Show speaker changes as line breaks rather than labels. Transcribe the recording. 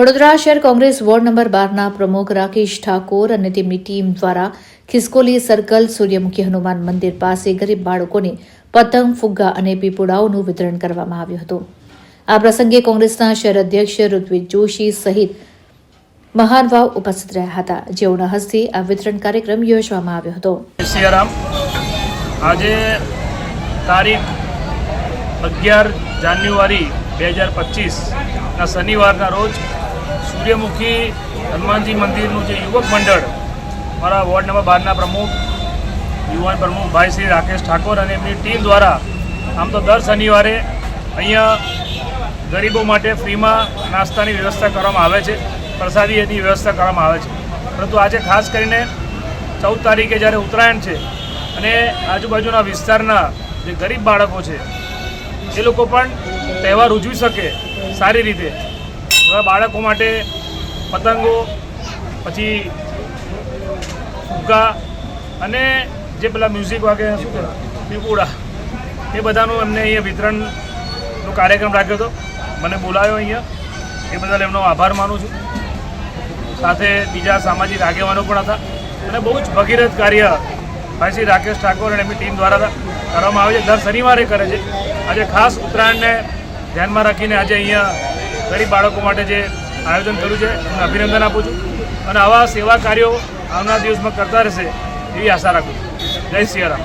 વડોદરા શહેર Congress ward number 12ના પ્રમુખ રાકેશ ઠાકોર અને તેમની ટીમ દ્વારા ખિસકોલી સર્કલ સૂર્યમુખી હનુમાન મંદિર પાસે ગરીબ બાળકોને પતંગ, ફુગ્ગા અને પીપોડાઓનું વિતરણ કરવામાં આવ્યું હતું. આ પ્રસંગે કોંગ્રેસના શહેર અધ્યક્ષ ઋત્વિજ જોશી સહિત મહાનુભાવ ઉપસ્થિત રહ્યા હતા, જેઓના હસ્તે આ વિતરણ કાર્યક્રમ યોજવામાં આવ્યો હતો.
આજે તારીખ 11 જાન્યુઆરી 2025ના શનિવારના રોજ સૂર્યમુખી હનુમાનજી મંદિરનું જે યુવક મંડળ મારા વોર્ડ નંબર 12ના પ્રમુખ યુવાન પ્રમુખ ભાઈ શ્રી રાકેશ ઠાકોર અને એમની ટીમ દ્વારા આમ તો દર શનિવારે અહીંયા ગરીબો માટે ફ્રીમાં નાસ્તાની વ્યવસ્થા કરવામાં આવે છે, પ્રસાદીની વ્યવસ્થા કરવામાં આવે છે. પરંતુ આજે ખાસ કરીને 14 તારીખે જ્યારે ઉત્તરાયણ છે અને આજુબાજુના વિસ્તારના જે ગરીબ બાળકો છે એ લોકો પણ તહેવાર ઉજવી શકે સારી રીતે એવા બાળકો માટે પતંગો, પછી ફુગ્ગા અને જે પેલા મ્યુઝિક વાગે શું કહેવાય પીપુડા, એ બધાનું એમને અહીંયા વિતરણનો કાર્યક્રમ રાખ્યો હતો. મને બોલાવ્યો અહીંયા, એ બદલ એમનો આભાર માનું છું. સાથે બીજા સામાજિક આગેવાનો પણ હતા અને બહુ જ ભગીરથ કાર્ય ભાઈ શ્રી રાકેશ ઠાકોર અને એમની ટીમ દ્વારા કરવામાં આવે છે. દર શનિવારે કરે છે. આજે ખાસ ઉત્તરાયણને ધ્યાનમાં રાખીને આજે અહીંયા ગરીબ બાળકો માટે જે આયોજન કર્યું છે એમને અભિનંદન આપું છું અને આવા સેવા કાર્યો આવનાર દિવસમાં કરતા રહેશે એવી આશા રાખું છું. જય સિયારામ.